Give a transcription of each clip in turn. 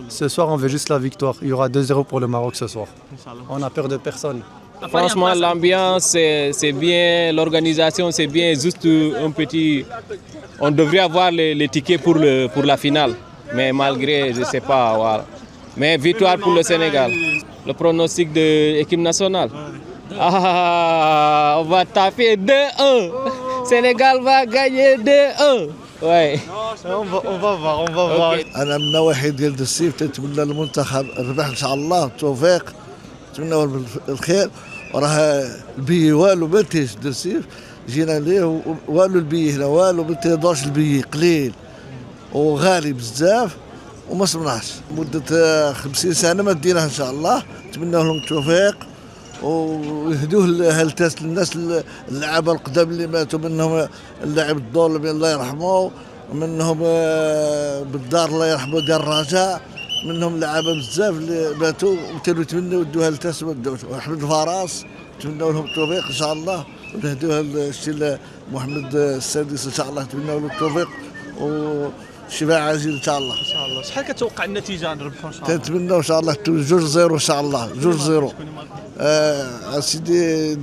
Ce soir, on veut juste la victoire. Il y aura 2-0 pour le Maroc ce soir. On n'a peur de personne. Franchement, l'ambiance, c'est bien, l'organisation, c'est bien. Juste un petit... On devrait avoir les tickets pour la finale. Mais malgré, je ne sais pas, voilà. Mais victoire pour le Sénégal. Le pronostic de l'équipe nationale. Ah, on va taper 2-1. Sénégal va gagner 2-1. Ouais. On va voir. انا من النواحي ديال السيف تنتمنى للمنتخب الربح ان شاء الله التوفيق نتمنى الخير وراه البي والو ما انتهش السيف جينا ليه والو البي هنا والو ما تيضرش البي قليل وغالي بزاف وما صبناش مدة 50 سنة ما ديناها ان شاء الله نتمنى لهم التوفيق ويهدوه هالتاس للناس اللعابه القدام اللي ماتوا منهم اللاعب الظلمي الله يرحمه منهم بالدار الله يرحمه ديال الرجاء منهم لعابه بزاف اللي ماتوا ويتمنوا يدوها للتاس ما داوش واحمد الفراس نتمنوا لهم التوفيق ان شاء الله ونهدوها للشي محمد السادس ان شاء الله نتمنوا له التوفيق والشفاء عاجل ان شاء الله. ان شاء الله. شحال كتوقع النتيجه نربحوا ان شاء الله؟ تنتمنوا ان شاء الله 2-0 ان شاء الله 2-0. سيدي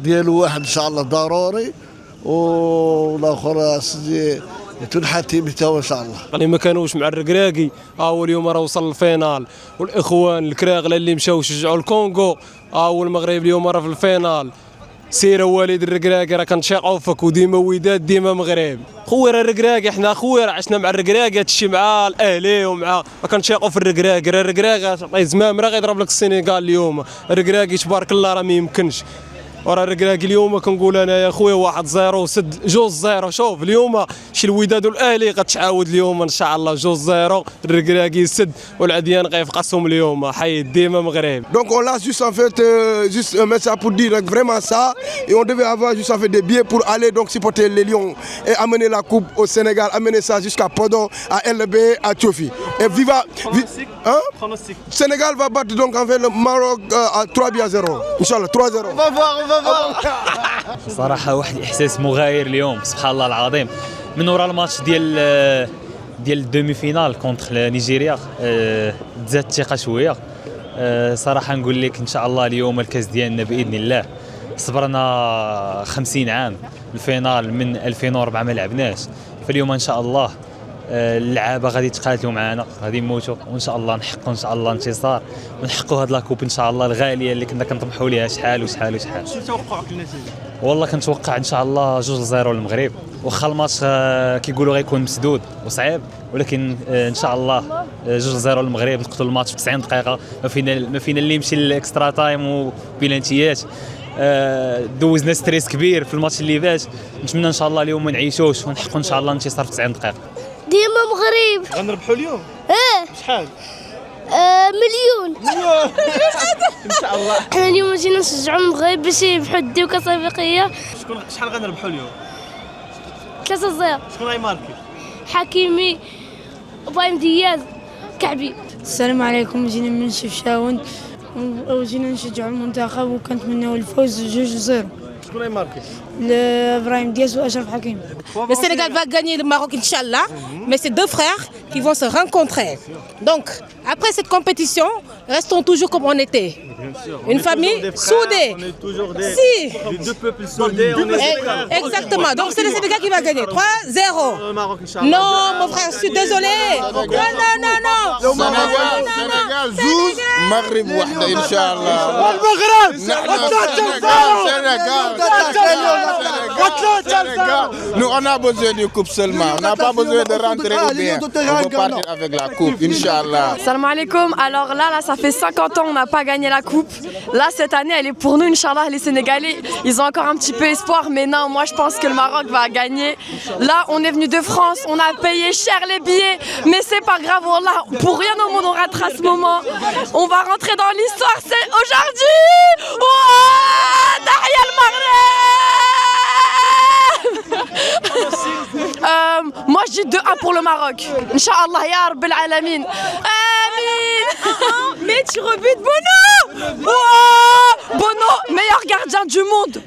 ديالو واحد ان شاء الله ضروري والاخر سيدي تنحتي تو ان شاء الله. اللي ما كانوش مع الركراكي هو اليوم راه وصل للفينال والاخوان الكراغله اللي مشاو شجعوا الكونغو هو المغرب اليوم راه في الفينال. سير والد الركراكي راه كنشيقوا فيك وديما وداد ديما مغرب. خويا راه الركراكي حنا خويا راه عشنا مع الركراكي هادشي مع الاهلي ومع كنشيقوا في الركراكي. راه الركراكي الله زمام راه غيضرب لك السنغال اليوم. الركراكي تبارك الله راه ما يمكنش. وراه الركراكي اليوم كنقول انا يا خويا 1-0 وسد 2-0. شوف اليوم شي الوداد والاهلي غتعاود اليوم ان شاء الله 2-0 الركراكي يسد والعديان غيفقسهم اليوم حيد ديما مغرب. Donc on l'a juste en fait juste un message pour dire vraiment ça et on devait avoir juste en fait des billets pour aller donc supporter les Lions et amener la coupe au Sénégal, amener ça jusqu'à Podon, à LB, à Tchofi. Et viva Pronostic. Sénégal va battre donc en fait le Maroc à 3-0. Inch'Allah 3-0. صراحة واحد الإحساس مغاير اليوم سبحان الله العظيم من وراء الماتش ديال الدومي فينال كونتر نيجيريا تزاد الثقة شوية. صراحة نقول لك إن شاء الله اليوم الكاس ديالنا بإذن الله. صبرنا 50 عام الفينال من 2004 ما لعبناش فاليوم إن شاء الله اللعابه غادي يتقاتلوا معنا غادي يموتوا وان شاء الله نحققوا ان شاء الله انتصار ونحققوا هاد لاكوب ان شاء الله الغاليه اللي كنا كنطمحوا ليها شحال وشحال. شنو توقعك للنتيجه؟ والله كنتوقع ان شاء الله 2-0 للمغرب واخا الماتش كيقولوا غيكون مسدود وصعيب ولكن ان شاء الله 2-0 للمغرب نقتلوا الماتش في 90 دقيقه ما فينا اللي يمشي للاكسترا تايم وبيلانتيات. دوزنا ستريس كبير في الماتش اللي فات نتمنى ان شاء الله اليوم ما نعيشوش ونحققوا ان شاء الله انتصار في 90 دقيقه. ديما مغرب. غنربحوا اليوم؟ شحال؟ مليون. ان شاء الله. حنا اليوم جينا نشجعوا المغرب باش يربحوا الديو كاس افريقيا. شحال غنربحوا اليوم؟ 3-0. شكون غيماركي؟ حكيمي ابراهيم دياز كعبي. السلام عليكم. جينا من شفشاون وجينا نشجعوا المنتخب وكنتمناو الفوز 2-0. شكون غيماركي؟ Ibrahim Diaz ou Achraf Hakim. Le Sénégal va gagner le Maroc, Inch'Allah, mais c'est deux frères qui vont se rencontrer. Donc, après cette compétition, restons toujours comme on était. Une famille soudée. On est toujours des deux peuples soudés. Exactement. Donc, c'est le Sénégal qui va gagner. 3-0. Non, mon frère, je suis désolé. Non. Sénégal زوز مغرب وحده ان شاء الله. والمغرب Nous on a besoin d'une coupe seulement. On n'a pas besoin de rentrer ou bien. On va partir avec la coupe, Inch'Allah. Salam alaikum. Alors là, ça fait 50 ans qu'on n'a pas gagné la coupe. Là, cette année, elle est pour nous, Inch'Allah. Les Sénégalais, ils ont encore un petit peu espoir. Mais non, moi, je pense que le Maroc va gagner. Là, on est venu de France. On a payé cher les billets. Mais c'est pas grave. Là, pour rien au monde, on ratera ce moment. On va rentrer dans l'histoire. C'est aujourd'hui. Tahia le Maghreb. Moi je dis 2-1 pour le Maroc. Inch'Allah, ya Rabbil Alamin. Amin. Mais tu rebutes Bono. Bono, meilleur gardien du monde.